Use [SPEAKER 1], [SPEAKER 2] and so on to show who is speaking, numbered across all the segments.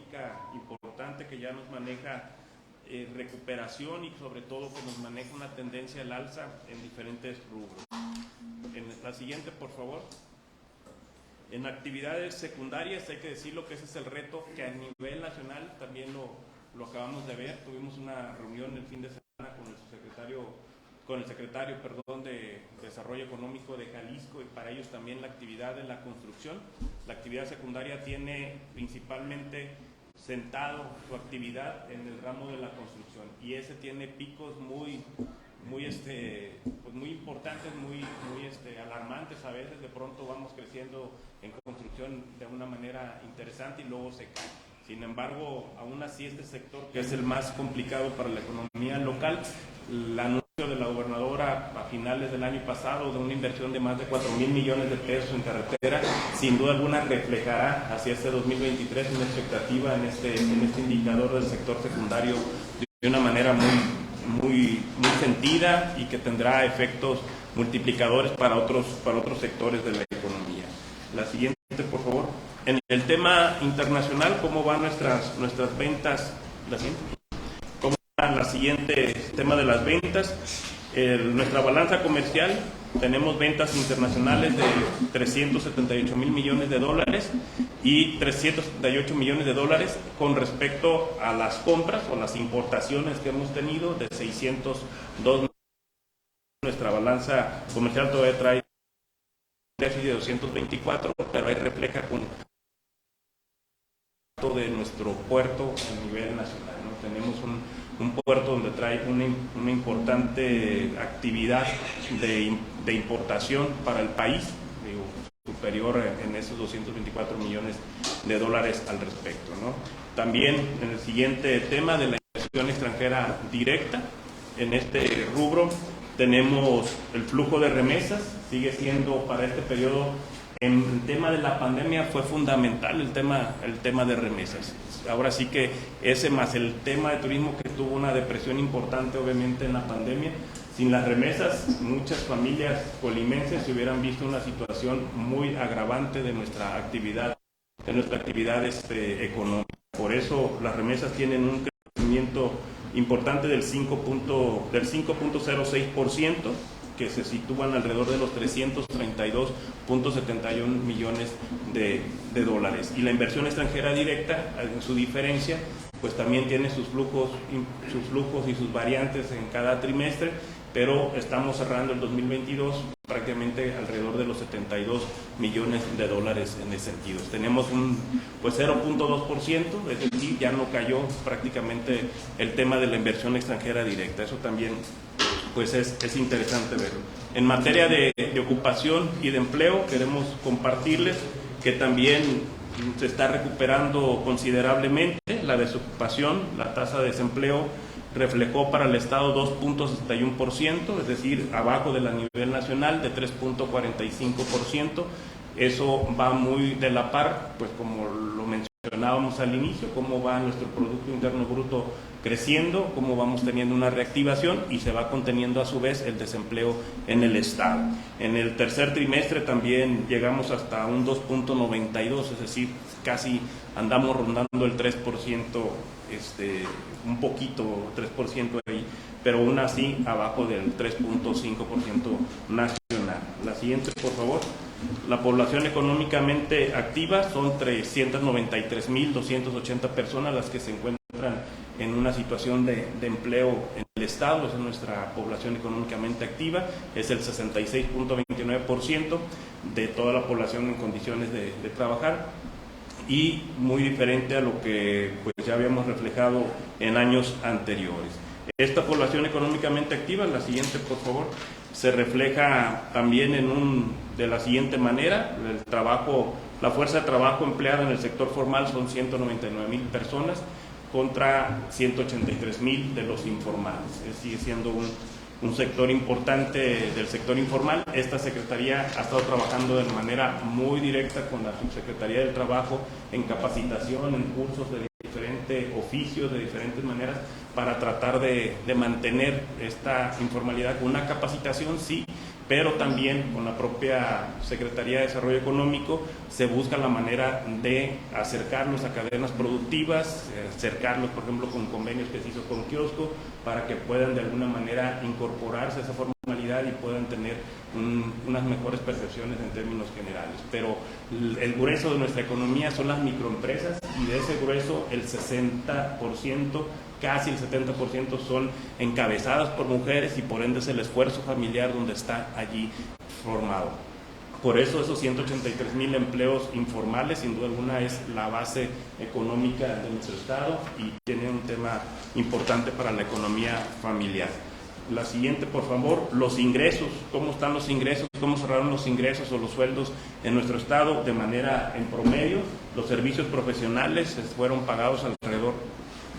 [SPEAKER 1] económica importante que ya nos maneja recuperación y sobre todo que nos maneja una tendencia al alza en diferentes rubros. En la siguiente, por favor. En actividades secundarias, hay que decirlo que ese es el reto que a nivel nacional también lo acabamos de ver. Tuvimos una reunión el fin de semana con el secretario de Desarrollo Económico de Jalisco, y para ellos también la actividad de la construcción. La actividad secundaria tiene principalmente sentado su actividad en el ramo de la construcción, y ese tiene picos muy importantes, muy alarmantes a veces. De pronto vamos creciendo en construcción de una manera interesante y luego se cae. Sin embargo, aún así este sector, que es el más complicado para la economía local, el anuncio de la gobernadora a finales del año pasado de una inversión de más de 4,000 millones de pesos en carretera, sin duda alguna reflejará hacia este 2023 una expectativa en este indicador del sector secundario de una manera muy sentida, y que tendrá efectos multiplicadores para otros sectores de la economía. La siguiente, por favor. En el tema internacional, ¿cómo van nuestras ventas? La siguiente. ¿Cómo va la siguiente tema de las ventas? Nuestra balanza comercial, tenemos ventas internacionales de 378,000 millones de dólares y 378 millones de dólares con respecto a las compras o las importaciones que hemos tenido de 602 millones. Nuestra balanza comercial todavía trae déficit de 224, pero ahí refleja con de nuestro puerto a nivel nacional, ¿no? Tenemos un puerto donde trae una importante actividad de importación para el país, superior en esos 224 millones de dólares al respecto, ¿no? También en el siguiente tema de la inversión extranjera directa, en este rubro tenemos el flujo de remesas, sigue siendo para este periodo. En el tema de la pandemia fue fundamental el tema de remesas. Ahora sí que ese más el tema de turismo, que tuvo una depresión importante obviamente en la pandemia. Sin las remesas, muchas familias colimenses se hubieran visto una situación muy agravante de nuestra actividad económica. Por eso las remesas tienen un crecimiento importante del 5.06%, que se sitúan alrededor de los 332.71 millones de dólares. Y la inversión extranjera directa, en su diferencia, pues también tiene sus flujos y sus variantes en cada trimestre, pero estamos cerrando el 2022 prácticamente alrededor de los 72 millones de dólares en ese sentido. Tenemos un 0.2%, es decir, ya no cayó prácticamente el tema de la inversión extranjera directa. Eso también pues es interesante verlo. En materia de ocupación y de empleo, queremos compartirles que también se está recuperando considerablemente la desocupación. La tasa de desempleo reflejó para el Estado 2.61%, es decir, abajo de la nivel nacional de 3.45%. Eso va muy de la par, pues como lo mencionábamos al inicio, cómo va nuestro Producto Interno Bruto creciendo, cómo vamos teniendo una reactivación y se va conteniendo a su vez el desempleo en el Estado. En el tercer trimestre también llegamos hasta un 2.92, es decir, casi andamos rondando el 3%, un poquito, 3% ahí, pero aún así abajo del 3.5% nacional. La siguiente, por favor. La población económicamente activa son 393,280 personas las que se encuentran en una situación de empleo en el Estado. Esa es nuestra población económicamente activa, es el 66.29% de toda la población en condiciones de trabajar, y muy diferente a lo que pues ya habíamos reflejado en años anteriores. Esta población económicamente activa, la siguiente por favor, se refleja también de la siguiente manera. La fuerza de trabajo empleada en el sector formal son 199,000 personas contra 183,000 de los informales. Sigue siendo un sector importante del sector informal. Esta Secretaría ha estado trabajando de manera muy directa con la Subsecretaría del Trabajo en capacitación, en cursos de diferentes oficios, de diferentes maneras, para tratar de mantener esta informalidad con una capacitación, sí, pero también con la propia Secretaría de Desarrollo Económico se busca la manera de acercarlos a cadenas productivas, acercarlos, por ejemplo, con convenios que se hizo con Kiosco, para que puedan de alguna manera incorporarse a esa formalidad y puedan tener unas mejores percepciones en términos generales. Pero el grueso de nuestra economía son las microempresas, y de ese grueso el 60%, casi el 70% son encabezadas por mujeres, y por ende es el esfuerzo familiar donde está allí formado. Por eso esos 183,000 empleos informales sin duda alguna es la base económica de nuestro estado y tiene un tema importante para la economía familiar. La siguiente, por favor, los ingresos. ¿Cómo están los ingresos? ¿Cómo cerraron los ingresos o los sueldos en nuestro estado? De manera en promedio, los servicios profesionales fueron pagados alrededor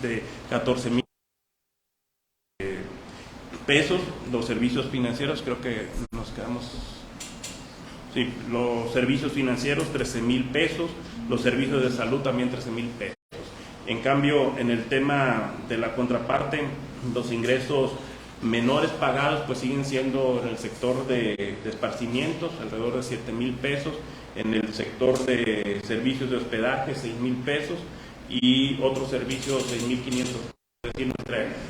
[SPEAKER 1] de 14,000 pesos. Los servicios financieros, creo que nos quedamos... Sí, los servicios financieros 13,000 pesos, los servicios de salud también 13,000 pesos. En cambio, en el tema de la contraparte, los ingresos menores pagados pues siguen siendo en el sector de esparcimientos, alrededor de 7,000 pesos, en el sector de servicios de hospedaje 6,000 pesos y otros servicios 6,500. Es decir,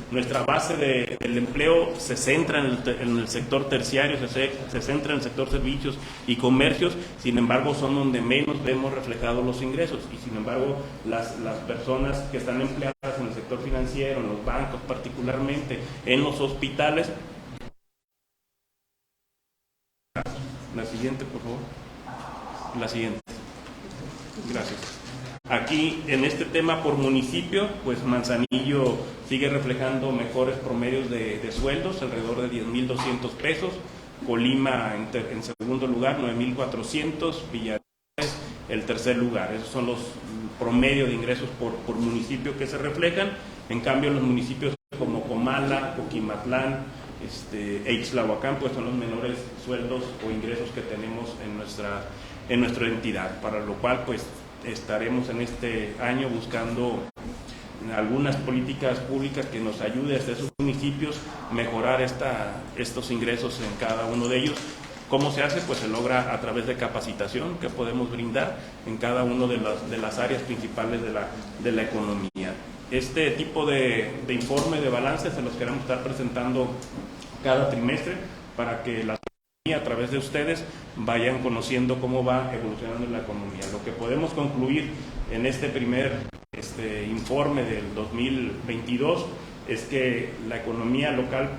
[SPEAKER 1] nuestra base del empleo se centra en el sector terciario, se centra en el sector servicios y comercios, sin embargo son donde menos vemos reflejados los ingresos, y sin embargo las personas que están empleadas en el sector financiero, en los bancos particularmente, en los hospitales. La siguiente, por favor. La siguiente. Gracias. Aquí, en este tema por municipio, pues Manzanillo sigue reflejando mejores promedios de sueldos, alrededor de 10,200 pesos. Colima en segundo lugar, 9,400. Villarreal el tercer lugar. Esos son los promedios de ingresos por municipio que se reflejan. En cambio, los municipios como Comala, Coquimatlán, e Ixtlahuacán, pues son los menores sueldos o ingresos que tenemos en nuestra entidad, para lo cual pues estaremos en este año buscando algunas políticas públicas que nos ayuden desde esos municipios a mejorar estos ingresos en cada uno de ellos. ¿Cómo se hace? Pues se logra a través de capacitación que podemos brindar en cada una de las áreas principales de la economía. Este tipo de informe de balance se los queremos estar presentando cada trimestre para que la a través de ustedes vayan conociendo cómo va evolucionando la economía. Lo que podemos concluir en este primer informe del 2022 es que la economía local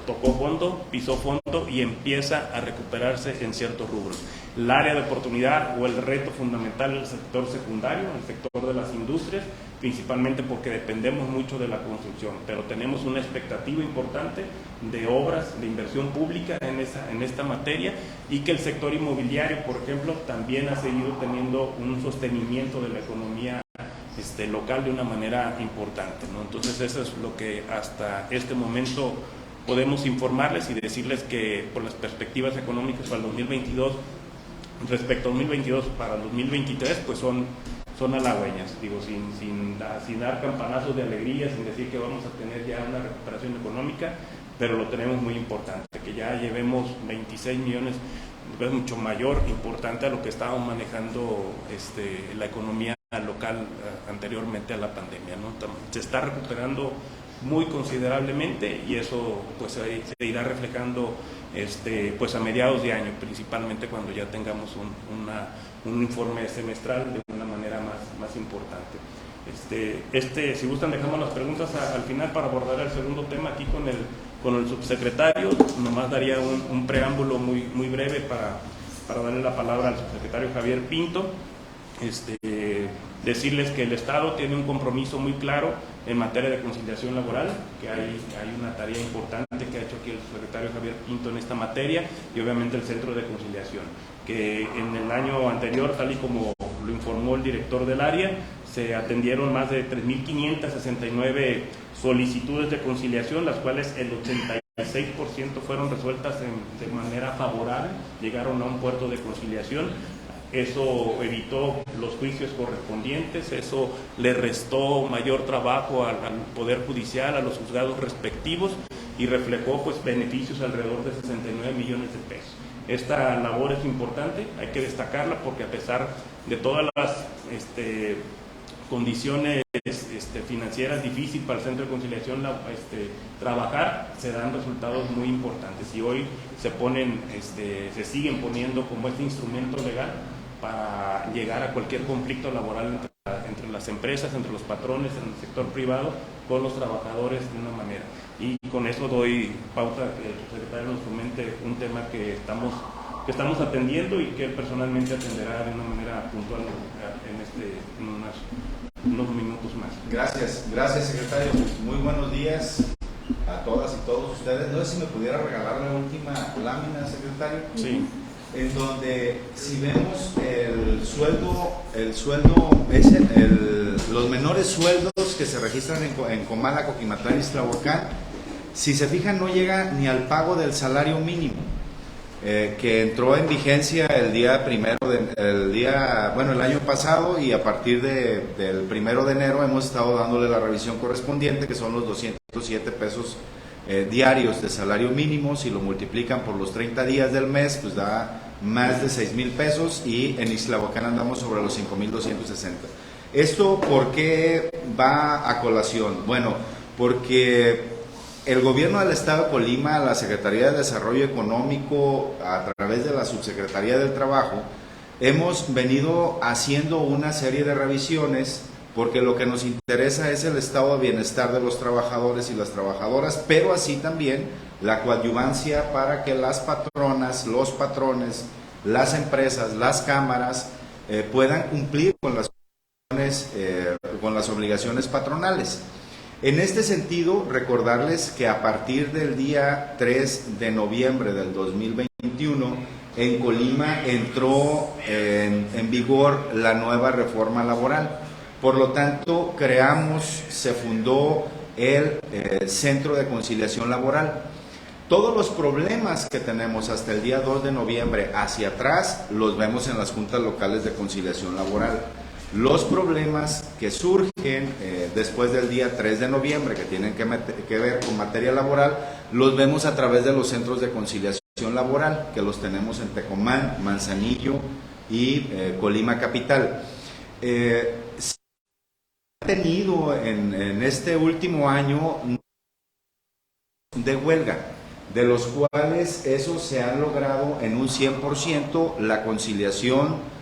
[SPEAKER 1] tocó fondo, pisó fondo y empieza a recuperarse en ciertos rubros. El área de oportunidad o el reto fundamental es el sector secundario, el sector de las industrias, principalmente porque dependemos mucho de la construcción, pero tenemos una expectativa importante de obras, de inversión pública en esta materia, y que el sector inmobiliario, por ejemplo, también ha seguido teniendo un sostenimiento de la economía local de una manera importante, ¿no? Entonces eso es lo que hasta este momento podemos informarles y decirles que por las perspectivas económicas para el 2022, respecto a 2022 para el 2023, pues son halagüeñas, digo, sin dar campanazos de alegría, sin decir que vamos a tener ya una recuperación económica, pero lo tenemos muy importante, que ya llevemos 26 millones, es mucho mayor, importante a lo que estábamos manejando la economía local anteriormente a la pandemia, ¿no? Se está recuperando muy considerablemente y eso pues se irá reflejando pues a mediados de año, principalmente cuando ya tengamos un informe semestral de una manera más importante. Si gustan dejamos las preguntas al final para abordar el segundo tema aquí con el subsecretario. Nomás daría un preámbulo muy breve para darle la palabra al subsecretario Javier Pinto. Decirles que el Estado tiene un compromiso muy claro en materia de conciliación laboral, que hay una tarea importante que ha hecho aquí el subsecretario Javier Pinto en esta materia, y obviamente el Centro de Conciliación, que en el año anterior, tal y como lo informó el director del área, se atendieron más de 3,569 solicitudes de conciliación, las cuales el 86% fueron resueltas de manera favorable, llegaron a un puerto de conciliación. Eso evitó los juicios correspondientes, eso le restó mayor trabajo al Poder Judicial, a los juzgados respectivos, y reflejó pues beneficios alrededor de 69 millones de pesos. Esta labor es importante, hay que destacarla porque a pesar de todas las condiciones financieras difíciles para el Centro de Conciliación trabajar, se dan resultados muy importantes y hoy se siguen poniendo como este instrumento legal para llegar a cualquier conflicto laboral entre las empresas, entre los patrones, en el sector privado, con los trabajadores de una manera. Y con eso doy pauta que el secretario nos comente un tema que estamos atendiendo y que él personalmente atenderá de una manera puntual en unos minutos más.
[SPEAKER 2] Gracias secretario. Muy buenos días a todas y todos ustedes. No sé si me pudiera regalar la última lámina, secretario.
[SPEAKER 1] Sí.
[SPEAKER 2] En donde si vemos los menores sueldos que se registran en Comala, Coquimatlán y Ixtlahuacán, si se fijan no llega ni al pago del salario mínimo. Que entró en vigencia el año pasado, y a partir del 1 de enero hemos estado dándole la revisión correspondiente, que son los 207 pesos diarios de salario mínimo. Si lo multiplican por los 30 días del mes, pues da más de 6,000 pesos, y en Ixtlahuacán andamos sobre los 5,260. ¿Esto por qué va a colación? Bueno, porque el gobierno del Estado de Colima, la Secretaría de Desarrollo Económico, a través de la Subsecretaría del Trabajo, hemos venido haciendo una serie de revisiones, porque lo que nos interesa es el estado de bienestar de los trabajadores y las trabajadoras, pero así también la coadyuvancia para que las patronas, los patrones, las empresas, las cámaras puedan cumplir con las obligaciones patronales. En este sentido, recordarles que a partir del día 3 de noviembre del 2021, en Colima entró en vigor la nueva reforma laboral. Por lo tanto, se fundó el Centro de Conciliación Laboral. Todos los problemas que tenemos hasta el día 2 de noviembre hacia atrás los vemos en las juntas locales de conciliación laboral. Los problemas que surgen después del día 3 de noviembre, que tienen que ver con materia laboral, los vemos a través de los centros de conciliación laboral, que los tenemos en Tecomán, Manzanillo y Colima Capital. Se ha tenido en este último año de huelga, de los cuales esos se han logrado en un 100% la conciliación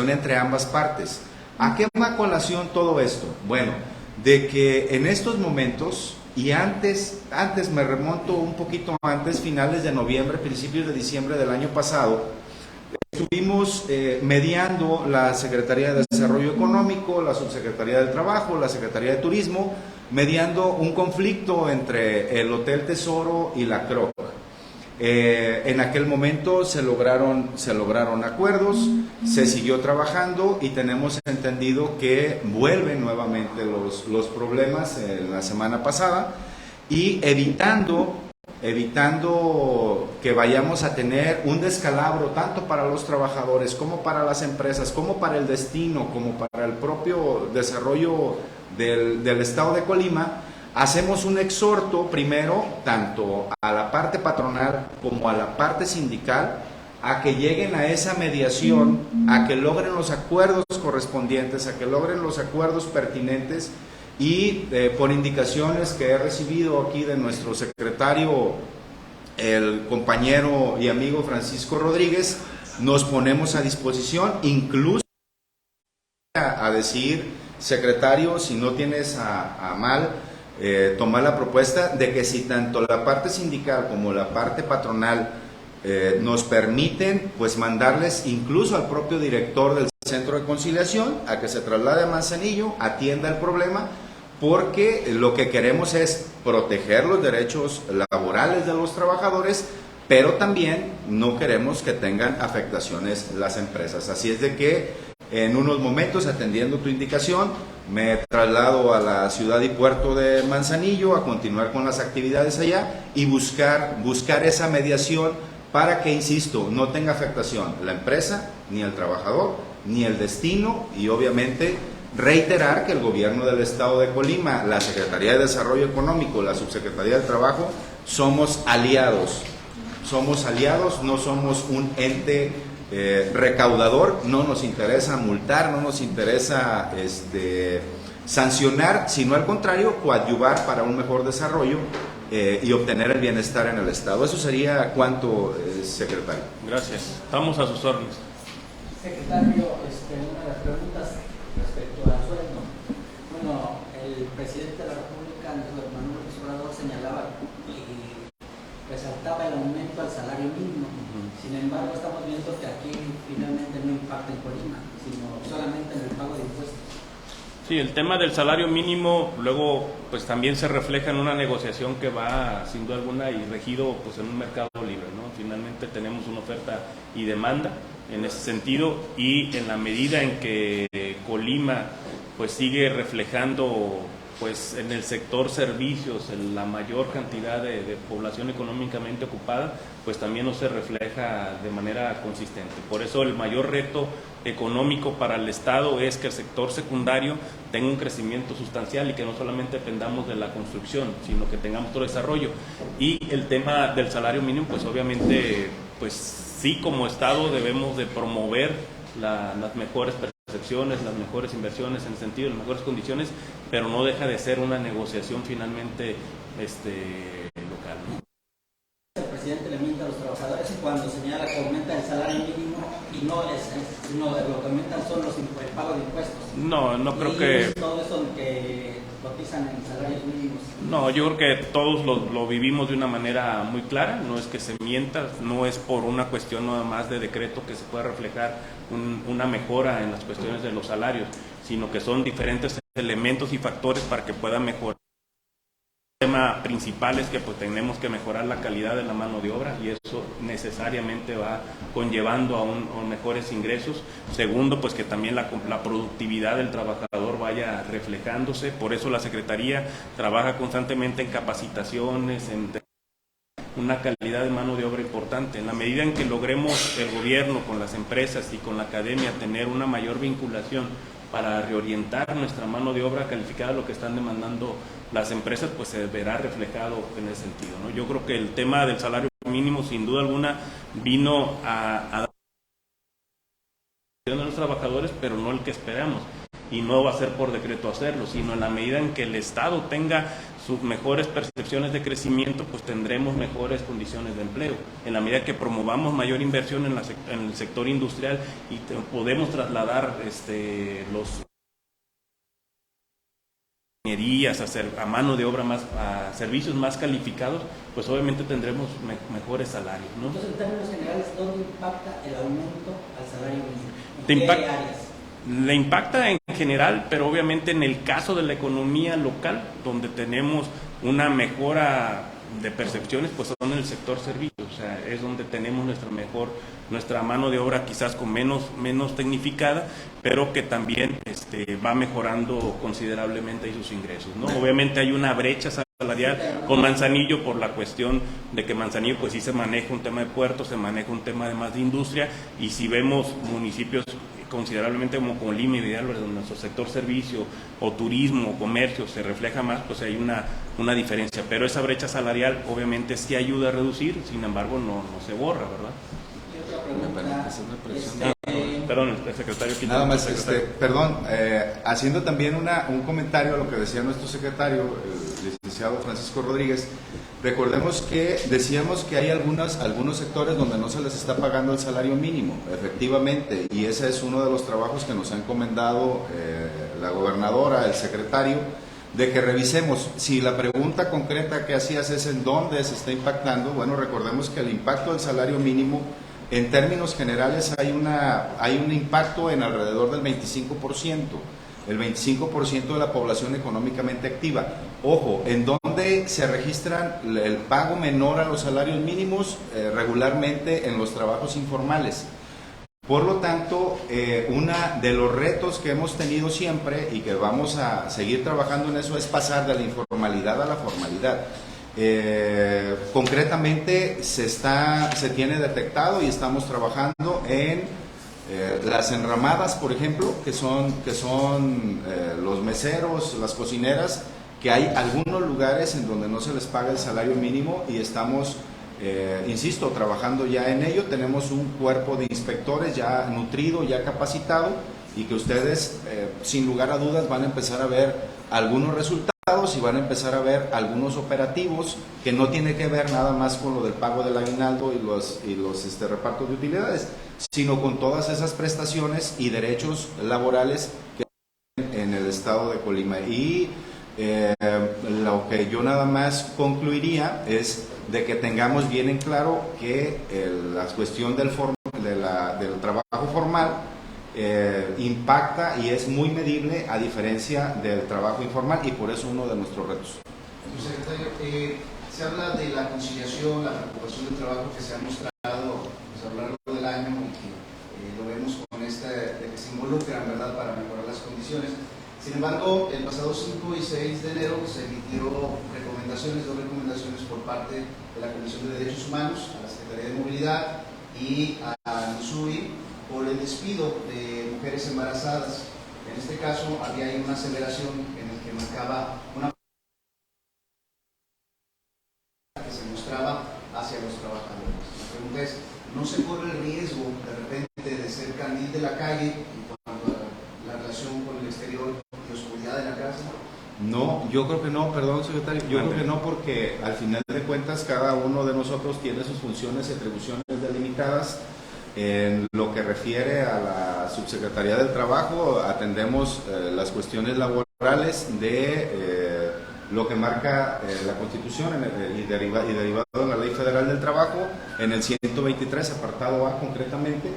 [SPEAKER 2] entre ambas partes. ¿A qué va a colación todo esto? Bueno, de que en estos momentos, y antes me remonto un poquito antes, finales de noviembre, principios de diciembre del año pasado, estuvimos mediando la Secretaría de Desarrollo Económico, la Subsecretaría del Trabajo, la Secretaría de Turismo, mediando un conflicto entre el Hotel Tesoro y la CROC. En aquel momento se lograron acuerdos, se siguió trabajando y tenemos entendido que vuelven nuevamente los problemas la semana pasada, y evitando que vayamos a tener un descalabro tanto para los trabajadores como para las empresas, como para el destino, como para el propio desarrollo del Estado de Colima. Hacemos un exhorto primero tanto a la parte patronal como a la parte sindical a que lleguen a esa mediación, a que logren los acuerdos correspondientes, a que logren los acuerdos pertinentes, y por indicaciones que he recibido aquí de nuestro secretario, el compañero y amigo Francisco Rodríguez, nos ponemos a disposición, incluso a decir, secretario, si no tienes a mal tomar la propuesta de que si tanto la parte sindical como la parte patronal nos permiten, pues mandarles incluso al propio director del Centro de Conciliación a que se traslade a Manzanillo, atienda el problema, porque lo que queremos es proteger los derechos laborales de los trabajadores, pero también no queremos que tengan afectaciones las empresas. Así es de que en unos momentos, atendiendo tu indicación, me traslado a la ciudad y puerto de Manzanillo a continuar con las actividades allá y buscar esa mediación para que, insisto, no tenga afectación la empresa, ni el trabajador, ni el destino, y obviamente reiterar que el gobierno del Estado de Colima, la Secretaría de Desarrollo Económico, la Subsecretaría del Trabajo, somos aliados somos aliados, no somos un ente recaudador, no nos interesa multar, no nos interesa sancionar, sino al contrario, coadyuvar para un mejor desarrollo y obtener el bienestar en el Estado. Eso sería cuanto, secretario.
[SPEAKER 1] Gracias. Estamos a sus órdenes.
[SPEAKER 3] Secretario, una de las preguntas respecto al sueldo. Bueno, el presidente de la República, Andrés Manuel López Obrador, señalaba y resaltaba el aumento al salario mínimo. Sin embargo, estamos viendo que aquí finalmente no impacta en Colima, sino solamente en el pago de impuestos.
[SPEAKER 1] Sí, el tema del salario mínimo luego pues también se refleja en una negociación que va sin duda alguna y regido pues en un mercado libre, ¿no? Finalmente tenemos una oferta y demanda en ese sentido, y en la medida en que Colima pues sigue reflejando pues en el sector servicios en la mayor cantidad de población económicamente ocupada, pues también no se refleja de manera consistente. Por eso el mayor reto económico para el Estado es que el sector secundario tenga un crecimiento sustancial y que no solamente dependamos de la construcción, sino que tengamos todo desarrollo. Y el tema del salario mínimo, pues obviamente, pues sí, como Estado debemos de promover las mejores percepciones, las mejores inversiones en el sentido de las mejores condiciones, pero no deja de ser una negociación finalmente local, ¿no?
[SPEAKER 3] El presidente le miente a los trabajadores cuando señala que aumenta el salario mínimo y no lo que aumentan son el pago de impuestos.
[SPEAKER 1] No creo que...
[SPEAKER 3] todo eso que cotizan en salarios mínimos.
[SPEAKER 1] No, yo creo que todos lo vivimos de una manera muy clara, no es que se mienta, no es por una cuestión nada más de decreto que se pueda reflejar una mejora en las cuestiones de los salarios, sino que son diferentes elementos y factores para que pueda mejorar. El tema principal es que pues tenemos que mejorar la calidad de la mano de obra y eso necesariamente va conllevando a mejores ingresos. Segundo, pues que también la productividad del trabajador vaya reflejándose. Por eso la Secretaría trabaja constantemente en capacitaciones, en una calidad de mano de obra importante. En la medida en que logremos el gobierno con las empresas y con la academia tener una mayor vinculación para reorientar nuestra mano de obra calificada a lo que están demandando las empresas, pues se verá reflejado en ese sentido, ¿no? Yo creo que el tema del salario mínimo sin duda alguna vino a dar a los trabajadores, pero no el que esperamos, y no va a ser por decreto hacerlo, sino en la medida en que el Estado tenga sus mejores percepciones de crecimiento, pues tendremos mejores condiciones de empleo. En la medida que promovamos mayor inversión en el sector industrial y podemos trasladar los ingenierías a mano de obra a servicios más calificados, pues obviamente tendremos mejores salarios, ¿no?
[SPEAKER 3] Entonces, en términos generales, ¿dónde impacta el aumento al salario mínimo?
[SPEAKER 1] ¿En qué áreas? Le impacta en general, pero obviamente en el caso de la economía local, donde tenemos una mejora de percepciones, pues son en el sector servicios, o sea, es donde tenemos nuestra mano de obra quizás con menos tecnificada, pero que también va mejorando considerablemente ahí sus ingresos, ¿no? Obviamente hay una brecha salarial con Manzanillo por la cuestión de que Manzanillo pues sí se maneja un tema de puertos, se maneja un tema además de industria, y si vemos municipios considerablemente como Colima y Vidal, donde nuestro sector servicio o turismo o comercio se refleja más, pues hay una diferencia, pero esa brecha salarial obviamente sí ayuda a reducir, sin embargo no se borra, ¿verdad?
[SPEAKER 3] Y otra pregunta,
[SPEAKER 1] perdón, el secretario.
[SPEAKER 2] Nada más, perdón, haciendo también un comentario a lo que decía nuestro secretario, el licenciado Francisco Rodríguez. Recordemos que decíamos que hay algunos sectores donde no se les está pagando el salario mínimo, efectivamente, y ese es uno de los trabajos que nos ha encomendado la gobernadora, el secretario, de que revisemos. Si la pregunta concreta que hacías es en dónde se está impactando, bueno, recordemos que el impacto del salario mínimo, en términos generales, hay un impacto en alrededor del 25%. El 25% de la población económicamente activa. Ojo, en donde se registran el pago menor a los salarios mínimos, regularmente en los trabajos informales. Por lo tanto, uno de los retos que hemos tenido siempre y que vamos a seguir trabajando en eso es pasar de la informalidad a la formalidad. Concretamente se tiene detectado y estamos trabajando en las enramadas, por ejemplo, que son los meseros, las cocineras, que hay algunos lugares en donde no se les paga el salario mínimo y estamos insisto, trabajando ya en ello. Tenemos un cuerpo de inspectores ya nutrido, ya capacitado, y que ustedes, sin lugar a dudas, van a empezar a ver algunos resultados y van a empezar a ver algunos operativos que no tiene que ver nada más con lo del pago del aguinaldo y los repartos de utilidades, sino con todas esas prestaciones y derechos laborales que hay en el estado de Colima. Y lo que yo nada más concluiría es de que tengamos bien en claro que la cuestión del trabajo formal impacta y es muy medible a diferencia del trabajo informal, y por eso uno de nuestros retos.
[SPEAKER 4] Secretario, se habla de la conciliación, la preocupación del trabajo que se ha mostrado pues, a lo largo del año, y que lo vemos con de que se involucran, ¿verdad?, para mejorar las condiciones. Sin embargo, el pasado 5 y 6 de enero se emitieron dos recomendaciones por parte de la Comisión de Derechos Humanos, a la Secretaría de Movilidad y a NUSUI, por el despido de mujeres embarazadas. En este caso había ahí una aseveración en el que marcaba una que se mostraba hacia los trabajadores. La pregunta es, ¿no se corre el riesgo de repente de ser candil de la calle en cuanto a la relación con el exterior y la oscuridad de la casa?
[SPEAKER 2] No, yo creo que no, perdón, secretario, yo creo que no, porque al final de cuentas cada uno de nosotros tiene sus funciones y atribuciones delimitadas. En lo que refiere a la Subsecretaría del Trabajo, atendemos las cuestiones laborales de lo que marca la Constitución y derivado en la Ley Federal del Trabajo, en el 123, apartado A concretamente,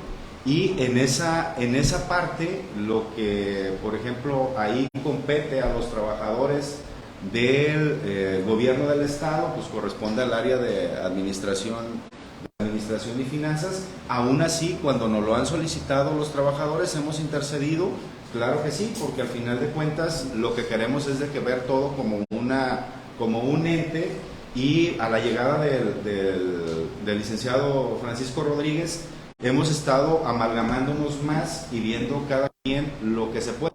[SPEAKER 2] y en esa parte, lo que, por ejemplo, ahí compete a los trabajadores del gobierno del Estado, pues corresponde al área de administración y finanzas. Aún así, cuando nos lo han solicitado los trabajadores, hemos intercedido, claro que sí, porque al final de cuentas lo que queremos es de que ver todo como un ente, y a la llegada del licenciado Francisco Rodríguez hemos estado amalgamándonos más y viendo cada quien lo que se puede.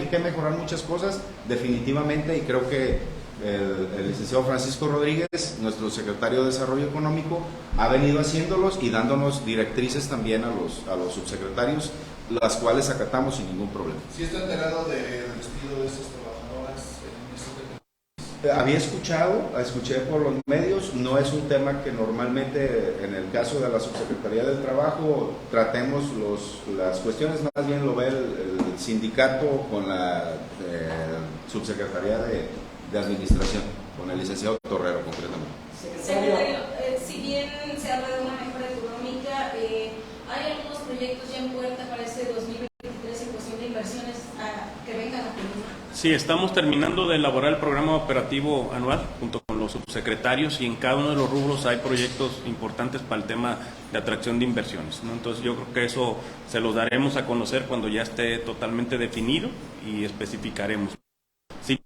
[SPEAKER 2] Hay que mejorar muchas cosas definitivamente, y creo que el licenciado Francisco Rodríguez, nuestro secretario de Desarrollo Económico, ha venido haciéndolos y dándonos directrices también a los subsecretarios, las cuales acatamos sin ningún problema.
[SPEAKER 4] ¿Sí está enterado del despido de estas trabajadoras
[SPEAKER 2] Escuché por los medios. No es un tema que normalmente en el caso de la Subsecretaría del Trabajo tratemos las cuestiones, más bien lo ve el sindicato con la Subsecretaría de Administración, con el licenciado Torrero concretamente.
[SPEAKER 5] Secretario, si bien se habla de una mejora económica, ¿hay algunos proyectos ya en puerta para este 2023 en cuestión de inversiones que vengan a Colima?
[SPEAKER 1] Sí, estamos terminando de elaborar el programa operativo anual junto con los subsecretarios, y en cada uno de los rubros hay proyectos importantes para el tema de atracción de inversiones, ¿no? Entonces yo creo que eso se los daremos a conocer cuando ya esté totalmente definido y especificaremos. Sí,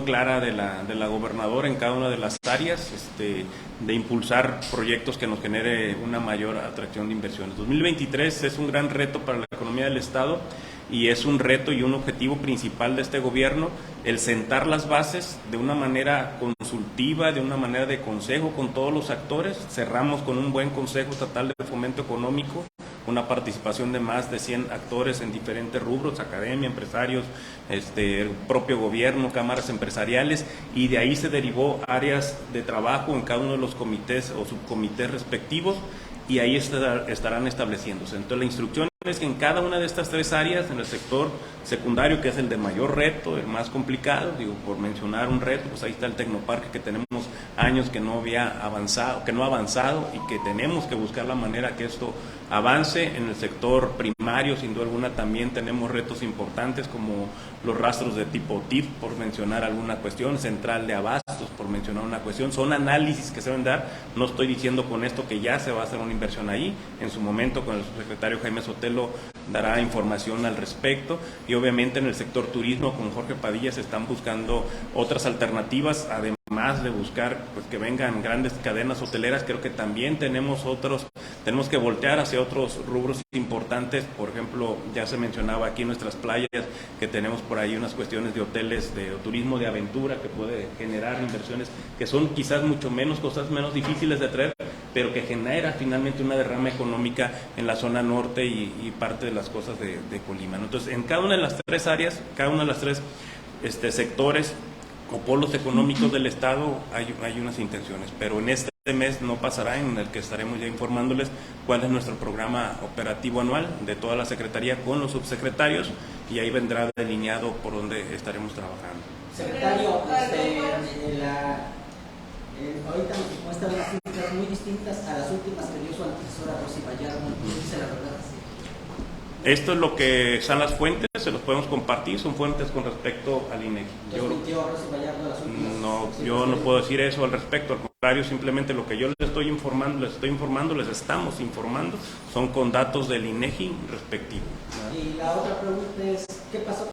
[SPEAKER 1] clara de la gobernadora en cada una de las áreas, de impulsar proyectos que nos genere una mayor atracción de inversiones. 2023 es un gran reto para la economía del Estado, y es un reto y un objetivo principal de este gobierno el sentar las bases de una manera consultiva, de una manera de consejo con todos los actores. Cerramos con un buen Consejo Estatal de Fomento Económico, una participación de más de 100 actores en diferentes rubros, academia, empresarios, el propio gobierno, cámaras empresariales, y de ahí se derivó áreas de trabajo en cada uno de los comités o subcomités respectivos, y ahí estarán estableciéndose. Entonces la instrucción es que en cada una de estas tres áreas, en el sector secundario, que es el de mayor reto, el más complicado, digo, por mencionar un reto, pues ahí está el Tecnoparque, que tenemos años que no ha avanzado, y que tenemos que buscar la manera que esto avance. En el sector primario, sin duda alguna, también tenemos retos importantes como los rastros de tipo TIF, por mencionar alguna cuestión, central de abastos, por mencionar una cuestión. Son análisis que se deben dar. No estoy diciendo con esto que ya se va a hacer una inversión ahí. En su momento, con el subsecretario Jaime Sotelo dará información al respecto, y obviamente en el sector turismo con Jorge Padilla se están buscando otras alternativas, además de buscar pues que vengan grandes cadenas hoteleras. Creo que también tenemos que voltear hacia otros rubros importantes. Por ejemplo, ya se mencionaba aquí en nuestras playas que tenemos por ahí unas cuestiones de hoteles de turismo de aventura que puede generar inversiones que son quizás mucho menos cosas, menos difíciles de traer, pero que genera finalmente una derrama económica en la zona norte y parte de las cosas de Colima, ¿no? Entonces, en cada una de las tres áreas, cada una de las tres sectores o polos económicos del Estado hay unas intenciones, pero en este mes no pasará, en el que estaremos ya informándoles cuál es nuestro programa operativo anual de toda la Secretaría con los subsecretarios, y ahí vendrá delineado por donde estaremos trabajando.
[SPEAKER 3] Secretario, ahorita nos muestran unas cifras muy distintas a las últimas que dio su antecesora Rosy Vallardo. ¿Dice la verdad?
[SPEAKER 1] Esto es lo que son las fuentes, se los podemos compartir, son fuentes con respecto al INEGI. Yo no puedo decir eso al respecto, al contrario, simplemente lo que yo les estoy informando, les estamos informando, son con datos del INEGI respectivo.
[SPEAKER 3] Y la otra pregunta es, ¿qué pasó